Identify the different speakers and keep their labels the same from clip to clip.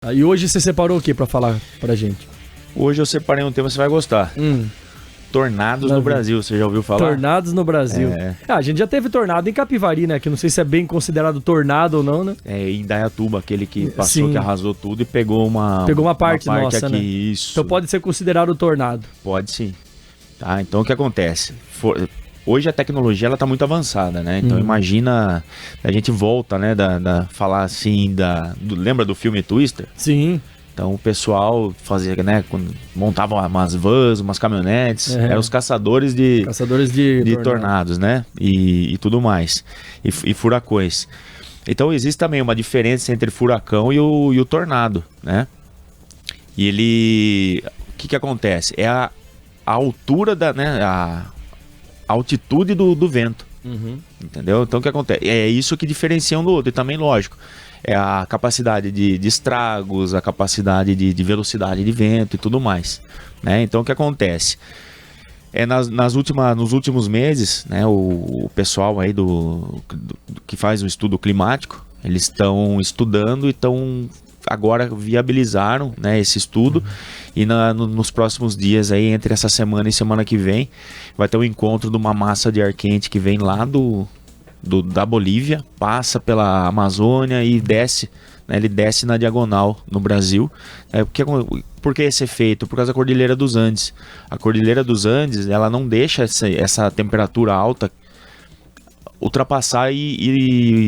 Speaker 1: E hoje você separou o que pra falar pra gente?
Speaker 2: Hoje eu separei um tema que você vai gostar. Tornados no Brasil, você já ouviu falar?
Speaker 1: Tornados no Brasil. A gente já teve tornado em Capivari, né? Que não sei se é bem considerado tornado ou não, né?
Speaker 2: Em Indaiatuba, aquele que passou, que arrasou tudo e pegou uma
Speaker 1: parte nossa,
Speaker 2: aqui,
Speaker 1: né?
Speaker 2: isso.
Speaker 1: Então pode ser considerado tornado.
Speaker 2: Pode sim. Tá, então o que acontece? Hoje a tecnologia ela tá muito avançada, né? Então imagina, a gente volta, né, falar assim, lembra do filme Twister?
Speaker 1: Sim.
Speaker 2: Então o pessoal fazia, né, montavam umas vans, umas caminhonetes, eram os caçadores de tornados, né, e tudo mais, e furacões. Então existe também uma diferença entre furacão e o tornado, né, e o que acontece? É a altura a altitude do vento, entendeu? Então o que acontece? É isso que diferencia um do outro, e também, lógico, é a capacidade de estragos, a capacidade de velocidade de vento e tudo mais, né? Então o que acontece? Nos últimos meses, né, o pessoal aí que faz o estudo climático, eles estão estudando e agora viabilizaram, né, esse estudo, e nos próximos dias aí, entre essa semana e semana que vem, vai ter um encontro de uma massa de ar quente que vem lá da Bolívia, passa pela Amazônia e desce, né, ele desce na diagonal no Brasil. Por que esse efeito? Por causa da Cordilheira dos Andes. A Cordilheira dos Andes, ela não deixa essa temperatura alta ultrapassar e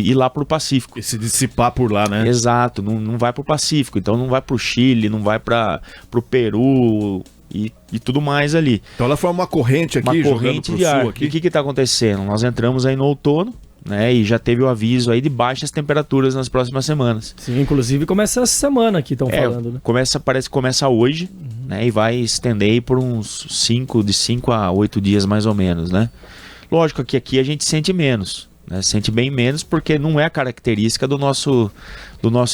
Speaker 2: ir lá para o Pacífico.
Speaker 3: E se dissipar por lá, né?
Speaker 2: Exato, não vai para o Pacífico, então não vai para o Chile, não vai para o Peru e tudo mais ali.
Speaker 3: Então ela forma uma corrente aqui,
Speaker 2: uma corrente de ar. Aqui. E o que está acontecendo? Nós entramos aí no outono, né, e já teve o aviso aí de baixas temperaturas nas próximas semanas.
Speaker 1: Sim, inclusive começa essa semana que estão falando, né?
Speaker 2: Parece que começa hoje, né, e vai estender aí por uns 5 a 8 dias mais ou menos, né? Lógico que aqui a gente sente menos, né? Sente bem menos porque não é a característica do nosso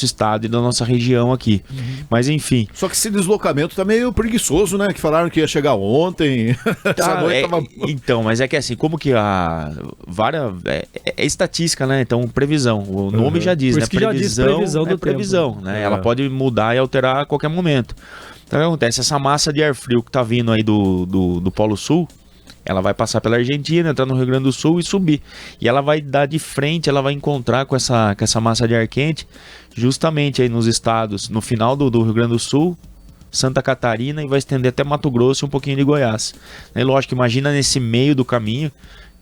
Speaker 2: estado e da nossa região aqui. Mas enfim.
Speaker 3: Só que esse deslocamento tá meio preguiçoso, né? Que falaram que ia chegar ontem.
Speaker 2: Então, mas é que assim, como que é estatística, né? Então, previsão. O nome já diz, né? Previsão, né? Ela pode mudar e alterar a qualquer momento. Então, o que acontece? Essa massa de ar frio que tá vindo aí do Polo Sul, ela vai passar pela Argentina, entrar no Rio Grande do Sul e subir. E ela vai dar de frente, ela vai encontrar com essa massa de ar quente, justamente aí nos estados, no final do Rio Grande do Sul, Santa Catarina, e vai estender até Mato Grosso e um pouquinho de Goiás. E lógico, imagina nesse meio do caminho,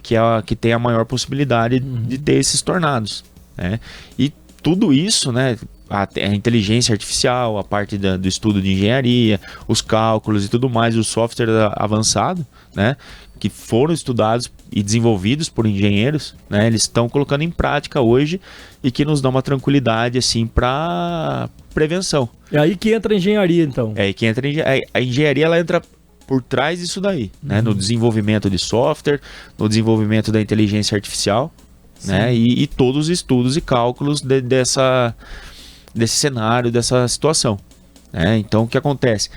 Speaker 2: que tem a maior possibilidade de ter esses tornados, né? E tudo isso, né? A inteligência artificial, a parte do estudo de engenharia, os cálculos e tudo mais, o software avançado, né, que foram estudados e desenvolvidos por engenheiros, né, eles estão colocando em prática hoje e que nos dão uma tranquilidade assim para prevenção.
Speaker 1: É aí que entra a engenharia, então.
Speaker 2: É aí que entra a engenharia, ela entra por trás disso daí, né, no desenvolvimento de software, no desenvolvimento da inteligência artificial, né, e todos os estudos e cálculos desse cenário, dessa situação, né? Então o que acontece?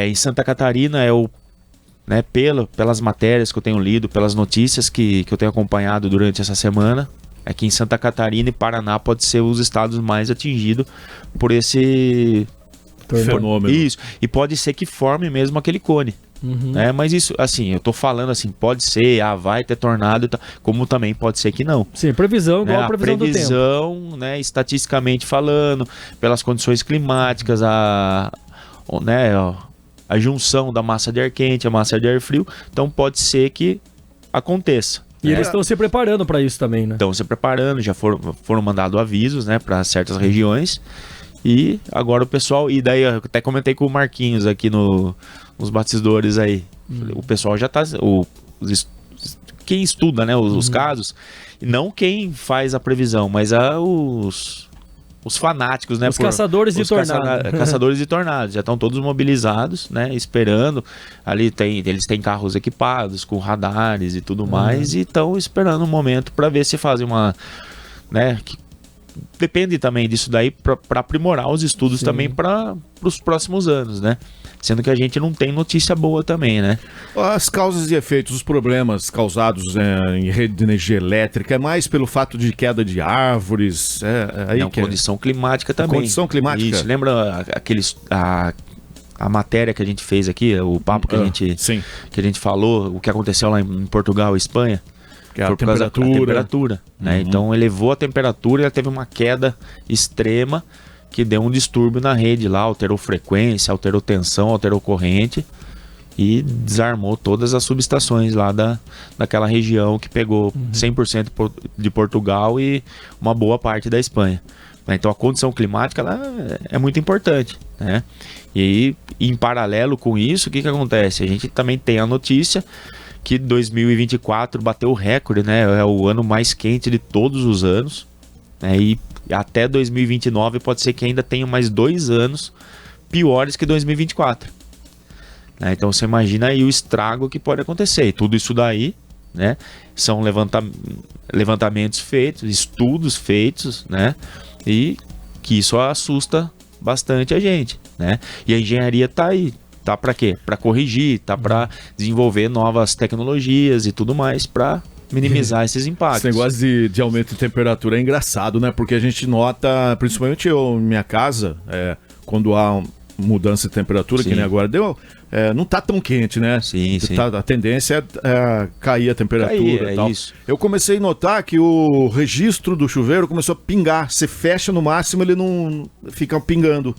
Speaker 2: Em Santa Catarina, né, pelas matérias que eu tenho lido, pelas notícias que eu tenho acompanhado durante essa semana, é que em Santa Catarina e Paraná pode ser os estados mais atingidos por esse
Speaker 3: fenômeno.
Speaker 2: Isso, e pode ser que forme mesmo aquele cone. Né? Mas isso, assim, eu tô falando assim, pode ser, vai ter tornado, como também pode ser que não.
Speaker 1: Sim, previsão igual a previsão do tempo.
Speaker 2: Né, estatisticamente falando, pelas condições climáticas, a junção da massa de ar quente, a massa de ar frio, então pode ser que aconteça.
Speaker 1: E eles estão se preparando para isso também, né?
Speaker 2: Estão se preparando, já foram mandados avisos, né, para certas regiões. E agora o pessoal, e daí eu até comentei com o Marquinhos aqui nos bastidores aí, o pessoal já tá, quem estuda, né, os casos, não quem faz a previsão, mas os fanáticos, né?
Speaker 1: Os caçadores de tornados.
Speaker 2: Caçadores de tornados, já estão todos mobilizados, né, esperando, eles têm carros equipados com radares e tudo mais, e estão esperando um momento para ver se fazem uma, né, depende também disso daí para aprimorar os estudos também para os próximos anos, né? sendo que a gente não tem notícia boa também, né?
Speaker 3: As causas e efeitos, os problemas causados em rede de energia elétrica, é mais pelo fato de queda de árvores,
Speaker 2: condição climática também.
Speaker 3: Condição climática.
Speaker 2: Isso, lembra a matéria que a gente fez aqui, o papo que a gente falou, o que aconteceu lá em Portugal e Espanha?
Speaker 3: Que é a temperatura.
Speaker 2: Né? Então elevou a temperatura e ela teve uma queda extrema que deu um distúrbio na rede lá, alterou frequência, alterou tensão, alterou corrente e desarmou todas as subestações lá daquela região que pegou 100% de Portugal e uma boa parte da Espanha. Então a condição climática ela é muito importante, né? E aí, em paralelo com isso, o que acontece? A gente também tem a notícia que 2024 bateu o recorde, né? É o ano mais quente de todos os anos, né? E até 2029 pode ser que ainda tenha mais 2 anos piores que 2024. Né? Então você imagina aí o estrago que pode acontecer. E tudo isso daí, né? São levantamentos feitos, estudos feitos, né? E que isso assusta bastante a gente, né? E a engenharia tá aí. Tá para quê? Para corrigir, tá para desenvolver novas tecnologias e tudo mais para minimizar esses impactos.
Speaker 3: Esse negócio de aumento de temperatura é engraçado, né? Porque a gente nota, principalmente eu, em minha casa, quando há mudança de temperatura, que nem agora deu, não tá tão quente, né?
Speaker 2: Sim.
Speaker 3: A tendência é cair a temperatura e tal.
Speaker 2: Isso.
Speaker 3: Eu comecei a notar que o registro do chuveiro começou a pingar. Você fecha no máximo, ele não fica pingando.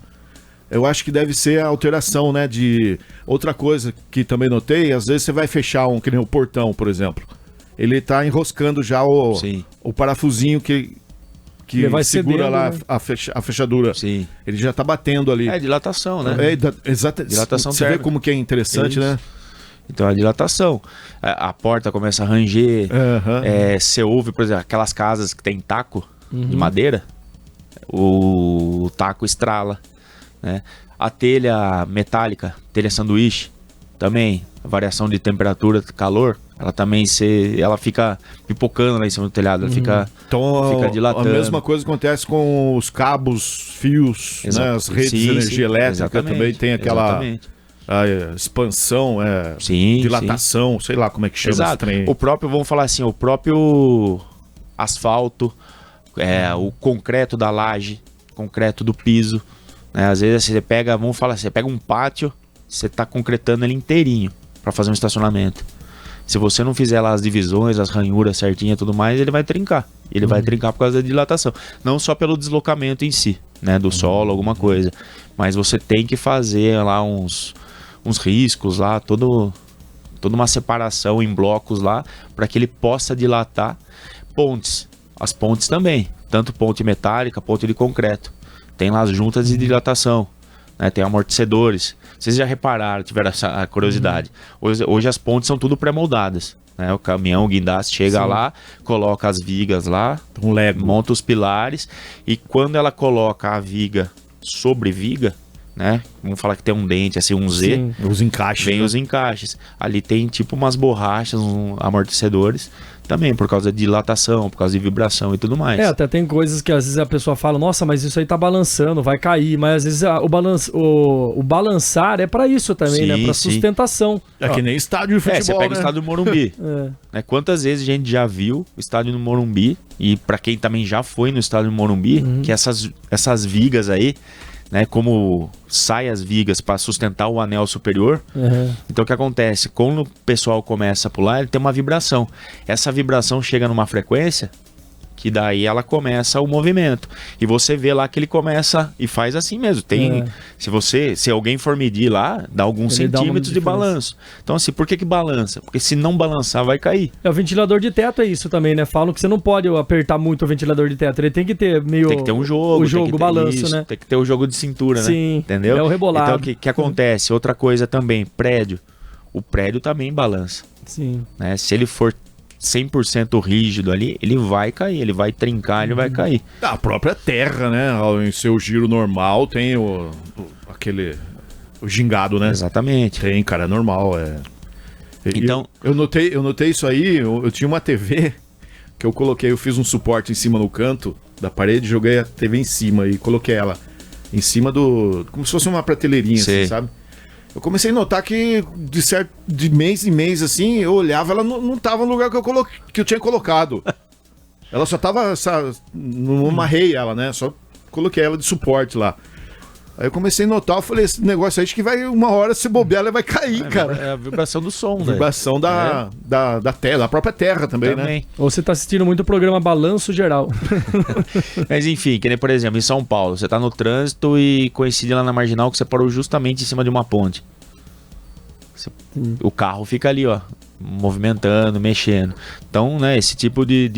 Speaker 3: Eu acho que deve ser a alteração, né? De outra coisa que também notei, às vezes você vai fechar que nem o portão, por exemplo. Ele tá enroscando já o parafusinho que vai segura lá, né? a fechadura.
Speaker 2: Sim.
Speaker 3: Ele já tá batendo ali.
Speaker 2: É dilatação, né?
Speaker 3: Exato.
Speaker 2: Dilatação
Speaker 3: Você vê como que é interessante, né?
Speaker 2: Então a dilatação. A porta começa a ranger. Você ouve, por exemplo, aquelas casas que tem taco de madeira, o taco estrala. Né? A telha metálica, telha sanduíche, também, a variação de temperatura, calor, ela também ela fica pipocando lá em cima do telhado, ela fica dilatando.
Speaker 3: A mesma coisa acontece com os cabos, fios, né? As redes de energia elétrica também tem aquela expansão, dilatação, sei lá como é que chama esse trem.
Speaker 2: O próprio, vamos falar assim, o próprio asfalto, o concreto da laje, concreto do piso, né? Às vezes você pega, vamos falar, você pega um pátio, você está concretando ele inteirinho para fazer um estacionamento. Se você não fizer lá as divisões, as ranhuras certinhas e tudo mais, ele vai trincar. Ele vai trincar por causa da dilatação. Não só pelo deslocamento em si, né, do solo, alguma coisa. Mas você tem que fazer lá uns riscos lá, toda uma separação em blocos lá, para que ele possa dilatar. Pontes. As pontes também. Tanto ponte metálica, ponte de concreto. Tem lá as juntas de dilatação, né? Tem amortecedores. Vocês já repararam, tiveram essa curiosidade. Hoje as pontes são tudo pré-moldadas, né? O caminhão, o guindaste chega lá, coloca as vigas lá, monta os pilares, e quando ela coloca a viga sobre viga, né? Vamos falar que tem um dente, assim, um Z.
Speaker 3: Sim, os encaixes.
Speaker 2: Vem os encaixes. Ali tem tipo umas borrachas, amortecedores. Também por causa de dilatação, por causa de vibração e tudo mais.
Speaker 1: Até tem coisas que às vezes a pessoa fala, nossa, mas isso aí tá balançando, vai cair. Mas às vezes o balançar é pra isso também, né? Pra sustentação.
Speaker 3: É que nem estádio de futebol,
Speaker 2: você pega o estádio do Morumbi. Né? Quantas vezes a gente já viu o estádio do Morumbi, e pra quem também já foi no estádio do Morumbi, que essas vigas aí, né, como sai as vigas para sustentar o anel superior. Então o que acontece? Quando o pessoal começa a pular, ele tem uma vibração. Essa vibração chega numa frequência que daí ela começa o movimento. E você vê lá que ele começa e faz assim mesmo. Tem, se alguém for medir lá, dá alguns centímetros de balanço. Então assim, por que balança? Porque se não balançar, vai cair.
Speaker 1: O ventilador de teto é isso também, né? Falam que você não pode apertar muito o ventilador de teto. Ele tem que ter meio...
Speaker 2: Tem que ter um jogo.
Speaker 1: O jogo, o balanço, né?
Speaker 2: Tem que ter o jogo de cintura, né?
Speaker 1: Sim.
Speaker 2: Entendeu?
Speaker 1: É o rebolado.
Speaker 2: Então o que acontece? Outra coisa também, prédio. O prédio também balança.
Speaker 1: Sim.
Speaker 2: Né? Se ele for 100% rígido ali, ele vai cair, ele vai trincar, ele vai cair.
Speaker 3: A própria terra, né? Em seu giro normal tem o gingado, né?
Speaker 2: Exatamente.
Speaker 3: Tem, cara, é normal.
Speaker 2: Então,
Speaker 3: eu notei isso aí, eu tinha uma TV que eu fiz um suporte em cima no canto da parede, joguei a TV em cima e coloquei ela em cima como se fosse uma prateleirinha, assim, sabe? eu comecei a notar que de mês em mês, assim, eu olhava, ela não tava no lugar que eu tinha colocado. Ela só tava, não amarrei ela, né? Só coloquei ela de suporte lá. Aí eu comecei a notar, eu falei, esse negócio aí, acho que vai uma hora, se bobear, ela vai cair, cara.
Speaker 2: É a vibração do som, né?
Speaker 3: Vibração da terra, da própria terra também, né?
Speaker 1: Ou você tá assistindo muito o programa Balanço Geral.
Speaker 2: Mas enfim, que nem, por exemplo, em São Paulo, você tá no trânsito e coincide lá na Marginal que você parou justamente em cima de uma ponte. O carro fica ali, ó, movimentando, mexendo. Então, né, esse tipo de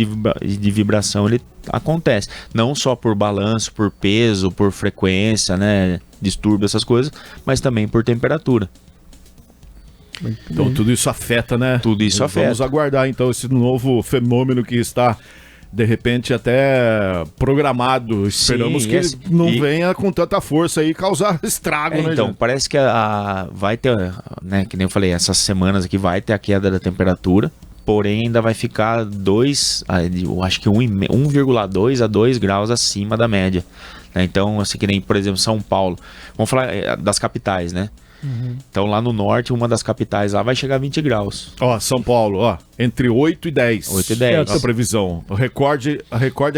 Speaker 2: vibração, ele acontece. Não só por balanço, por peso, por frequência, né, distúrbio, essas coisas, mas também por temperatura.
Speaker 3: Então tudo isso afeta, né?
Speaker 2: Tudo isso afeta.
Speaker 3: Vamos aguardar então esse novo fenômeno que está, de repente, até programado. Esperamos que não venha com tanta força aí causar estrago, né?
Speaker 2: Então, parece que vai ter, né, que nem eu falei, essas semanas aqui vai ter a queda da temperatura, porém ainda vai ficar eu acho que 1,2 a 2 graus acima da média. Né? Então, assim, que nem, por exemplo, São Paulo. Vamos falar das capitais, né? Uhum. Então lá no norte, uma das capitais lá vai chegar a 20 graus.
Speaker 3: Ó, São Paulo, ó, entre 8 e 10.
Speaker 2: 8 e 10.
Speaker 3: A previsão. O recorde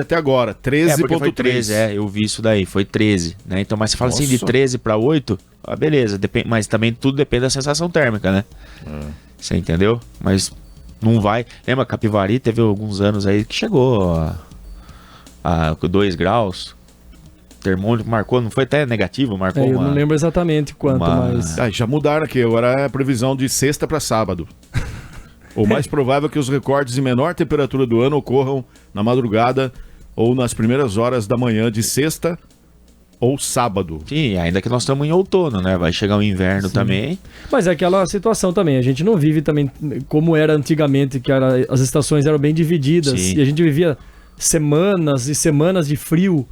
Speaker 3: até agora, 13,3.
Speaker 2: Foi 13, eu vi isso daí, foi 13, né? Então, mas você fala assim, de 13 para 8, beleza, mas também tudo depende da sensação térmica, né? Você entendeu? Mas não vai... Lembra, Capivari teve alguns anos aí que chegou a 2 graus... termômetro marcou, não foi até negativo, marcou
Speaker 1: eu não lembro exatamente quanto, mas...
Speaker 3: já mudaram aqui, agora é a previsão de sexta para sábado. O mais provável é que os recordes de menor temperatura do ano ocorram na madrugada ou nas primeiras horas da manhã de sexta ou sábado.
Speaker 2: Sim, ainda que nós estamos em outono, né? Vai chegar o inverno também.
Speaker 1: Mas é aquela situação também, a gente não vive também como era antigamente, que as estações eram bem divididas. Sim. E a gente vivia semanas e semanas de frio.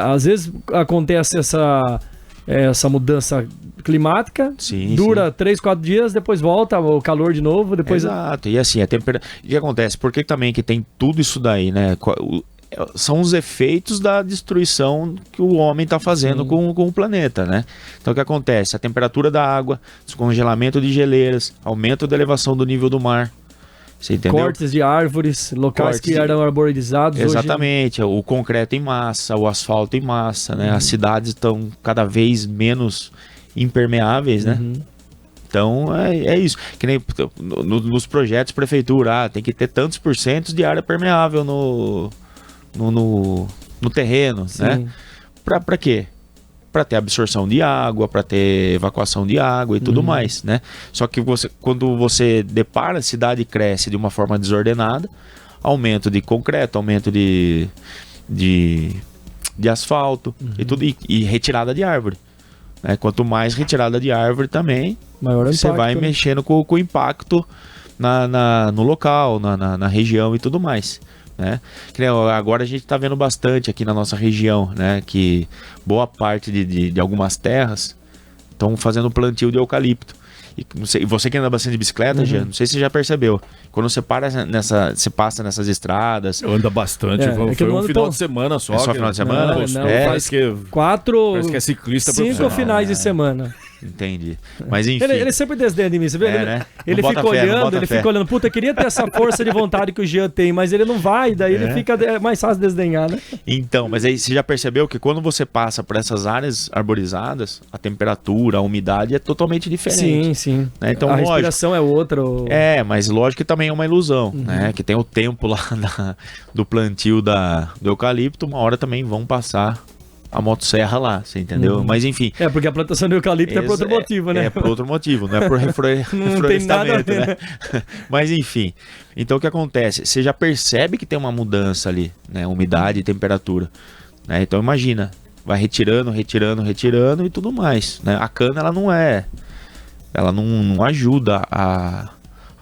Speaker 1: Às vezes acontece essa mudança climática, dura 3, 4 dias, depois volta o calor de novo, depois...
Speaker 2: Exato, e assim, a temperatura... O que acontece? Por que também que tem tudo isso daí, né? São os efeitos da destruição que o homem está fazendo com o planeta, né? Então o que acontece? A temperatura da água, descongelamento de geleiras, aumento da elevação do nível do mar. Você entendeu?
Speaker 1: Cortes de árvores, locais que eram arborizados.
Speaker 2: Exatamente, hoje... o concreto em massa, o asfalto em massa, né? As cidades estão cada vez menos impermeáveis, né? Então é isso. Que nem nos projetos prefeitura, tem que ter tantos % de área permeável no terreno, né? Pra quê? Para ter absorção de água, para ter evacuação de água e tudo mais, né? Só que quando você depara, a cidade cresce de uma forma desordenada, aumento de concreto, aumento de asfalto e tudo, e retirada de árvore. Né? Quanto mais retirada de árvore também, maior você impacto, vai mexendo com o impacto no local, na região e tudo mais. Né? Agora a gente está vendo bastante aqui na nossa região, né? Que boa parte de algumas terras estão fazendo plantio de eucalipto. E você que anda bastante de bicicleta, Jean, não sei se você já percebeu. Quando você você passa nessas estradas.
Speaker 3: Anda bastante. Foi um final de semana só.
Speaker 2: É só final de semana?
Speaker 1: Não, parece que é ciclista 5 finais de semana.
Speaker 2: Entendi. Mas enfim.
Speaker 1: Ele sempre desdenha de mim, você vê?
Speaker 2: Né?
Speaker 1: Ele fica olhando, puta, queria ter essa força de vontade que o Jean tem, mas ele não vai, daí ele fica mais fácil desdenhar, né?
Speaker 2: Então, mas aí você já percebeu que quando você passa por essas áreas arborizadas, a temperatura, a umidade é totalmente diferente.
Speaker 1: Sim.
Speaker 2: Né? Então,
Speaker 1: a respiração é outra.
Speaker 2: Mas lógico que também é uma ilusão, né? Que tem o tempo lá do plantio do eucalipto, uma hora também vão passar a motosserra lá, você entendeu? Mas enfim...
Speaker 1: porque a plantação do eucalipto é por outro motivo, né?
Speaker 2: É por outro motivo, não é por reflorestamento, né? Mas enfim, então o que acontece? Você já percebe que tem uma mudança ali, né? Umidade e temperatura, né? Então imagina, vai retirando e tudo mais, né? A cana, ela não ajuda a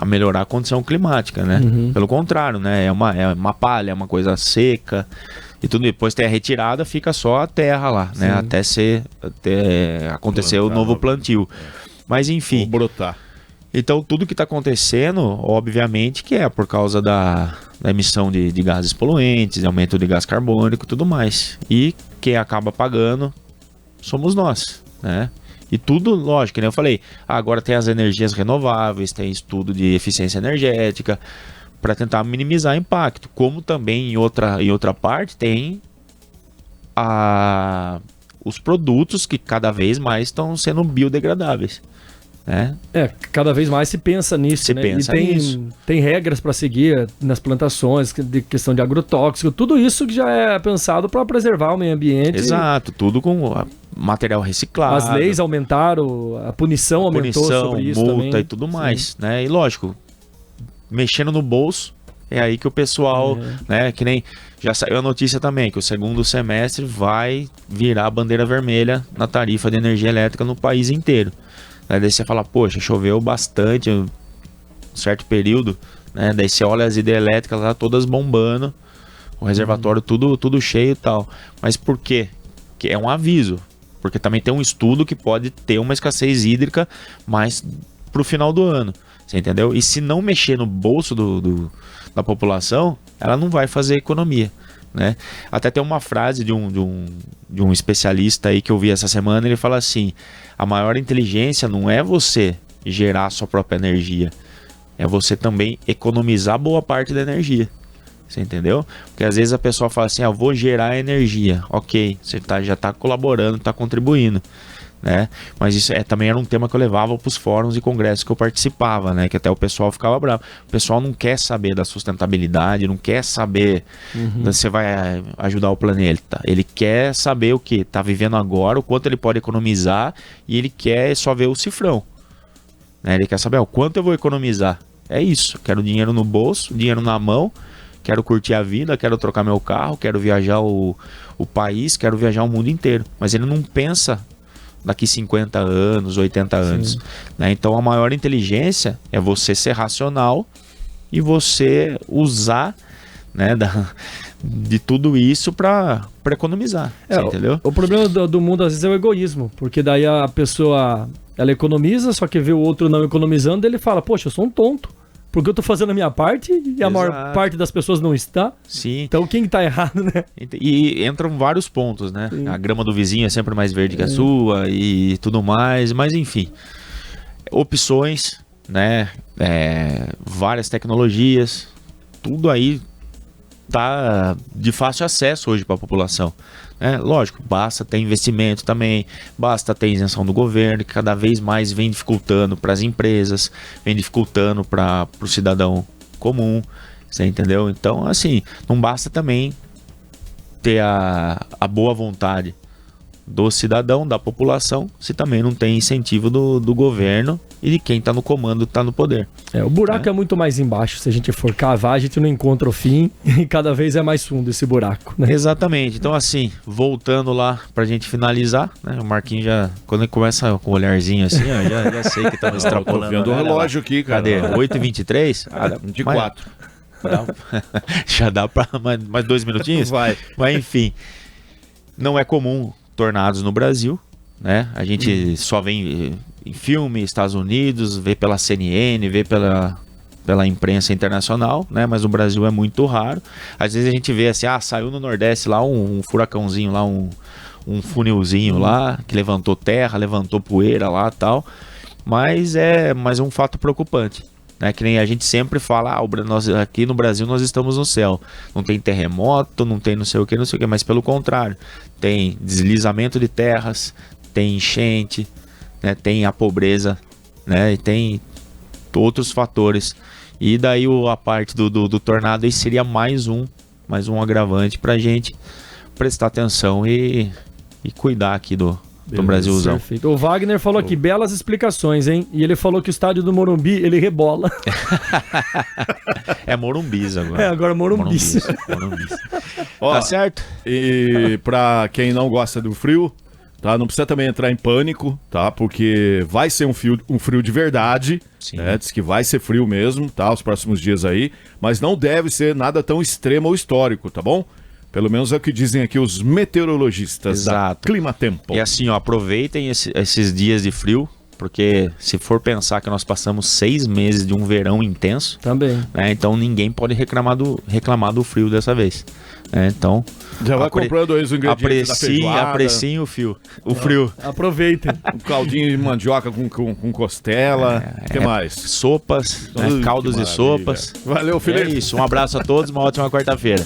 Speaker 2: melhorar a condição climática, né? Pelo contrário, né? É uma palha, é uma coisa seca e tudo. Depois tem a retirada, fica só a terra lá, né? Até acontecer o novo plantio. Mas enfim.
Speaker 3: Ou brotar.
Speaker 2: Então tudo que está acontecendo, obviamente, que é por causa da emissão de gases poluentes, de aumento de gás carbônico e tudo mais. E quem acaba pagando somos nós, né? E tudo, lógico, né? Eu falei, agora tem as energias renováveis, tem estudo de eficiência energética, para tentar minimizar o impacto. Como também em outra parte tem os produtos que cada vez mais estão sendo biodegradáveis. Né?
Speaker 1: Cada vez mais se pensa nisso, né? Tem regras para seguir nas plantações, de questão de agrotóxico, tudo isso que já é pensado para preservar o meio ambiente.
Speaker 2: Exato, tudo com material reciclado.
Speaker 1: As leis aumentaram, a punição aumentou sobre isso
Speaker 2: multa
Speaker 1: também.
Speaker 2: E tudo mais, né? E lógico, mexendo no bolso, é aí que o pessoal, né, que nem já saiu a notícia também, que o segundo semestre vai virar bandeira vermelha na tarifa de energia elétrica no país inteiro. Daí você fala, poxa, choveu bastante um certo período, né? Daí você olha as hidrelétricas lá todas bombando, o reservatório tudo cheio e tal. Mas por quê? Que é um aviso, porque também tem um estudo que pode ter uma escassez hídrica mais pro final do ano, você entendeu? E se não mexer no bolso da população, ela não vai fazer economia. Né? Até tem uma frase de um especialista aí que eu vi essa semana, ele fala assim, a maior inteligência não é você gerar a sua própria energia, é você também economizar boa parte da energia, você entendeu? Porque às vezes a pessoa fala assim, eu vou gerar energia, ok, você já está colaborando, está contribuindo, né? Mas isso também era um tema que eu levava para os fóruns e congressos que eu participava, né? Que até o pessoal ficava bravo. O pessoal não quer saber da sustentabilidade, não quer saber se você vai ajudar o planeta. Ele quer saber o que está vivendo agora, o quanto ele pode economizar, e ele quer só ver o cifrão, né? Ele quer saber o quanto eu vou economizar. É isso. Quero dinheiro no bolso, dinheiro na mão, quero curtir a vida, quero trocar meu carro, quero viajar o país, quero viajar o mundo inteiro. Mas ele não pensa daqui 50 anos, 80 anos. Né? Então a maior inteligência é você ser racional e você usar, né, de tudo isso para economizar. Você entendeu?
Speaker 1: O problema do mundo às vezes é o egoísmo, porque daí a pessoa ela economiza, só que vê o outro não economizando, ele fala, poxa, eu sou um tonto. Porque eu tô fazendo a minha parte e a maior parte das pessoas não está.
Speaker 2: Sim.
Speaker 1: Então quem tá errado, né?
Speaker 2: E entram vários pontos, né? Sim. A grama do vizinho é sempre mais verde que a sua e tudo mais. Mas enfim, opções, né? Várias tecnologias, tudo aí tá de fácil acesso hoje para a população. Lógico, basta ter investimento também, basta ter isenção do governo, que cada vez mais vem dificultando para as empresas, vem dificultando para o cidadão comum, você entendeu? Então, assim, não basta também ter a boa vontade do cidadão, da população, se também não tem incentivo do governo e de quem está no comando, está no poder.
Speaker 1: O buraco é muito mais embaixo. Se a gente for cavar, a gente não encontra o fim e cada vez é mais fundo esse buraco, né?
Speaker 2: Exatamente. Então, assim, voltando lá pra gente finalizar, né? O Marquinhos já, quando ele começa com o olharzinho assim, ó, já sei que estamos extrapolando.
Speaker 3: Tô vendo o relógio aqui, cara.
Speaker 2: Cadê? 8h23?
Speaker 3: De 4.
Speaker 2: Já dá pra mais 2 minutinhos?
Speaker 3: Vai.
Speaker 2: Mas, enfim, não é comum tornados no Brasil, né? A gente só vê em filme, Estados Unidos, vê pela CNN, vê pela imprensa internacional, né? Mas no Brasil é muito raro. Às vezes a gente vê assim, saiu no Nordeste lá um furacãozinho lá, um funilzinho lá, que levantou terra, levantou poeira lá e tal. Mas é um fato preocupante, né? Que nem a gente sempre fala, nós, aqui no Brasil nós estamos no céu. Não tem terremoto, não tem não sei o que, mas pelo contrário, tem deslizamento de terras, tem enchente, né? Tem a pobreza, né? E tem outros fatores. E daí a parte do tornado aí seria mais um agravante pra gente prestar atenção e cuidar aqui do Brasilzão.
Speaker 1: Perfeito. O Wagner falou aqui, belas explicações, hein? E ele falou que o estádio do Morumbi, ele rebola.
Speaker 2: É Morumbis agora.
Speaker 1: Agora Morumbis.
Speaker 3: Tá certo? E pra quem não gosta do frio, tá? Não precisa também entrar em pânico, tá? Porque vai ser um frio de verdade.
Speaker 2: Sim.
Speaker 3: Né? Diz que vai ser frio mesmo, tá? Os próximos dias aí. Mas não deve ser nada tão extremo ou histórico, tá bom? Pelo menos é o que dizem aqui os meteorologistas da Climatempo.
Speaker 2: E assim, aproveitem esses dias de frio, porque se for pensar que nós passamos 6 meses de um verão intenso,
Speaker 1: também,
Speaker 2: né, então ninguém pode reclamar do frio dessa vez. Então,
Speaker 3: Já vai comprando aí os ingredientes da feijoada.
Speaker 2: Apreciem o frio.
Speaker 1: Aproveitem.
Speaker 3: Um caldinho de mandioca com costela. O que mais?
Speaker 2: Sopas, caldos e sopas.
Speaker 3: Valeu, Felipe.
Speaker 2: É isso. Um abraço a todos, uma ótima quarta-feira.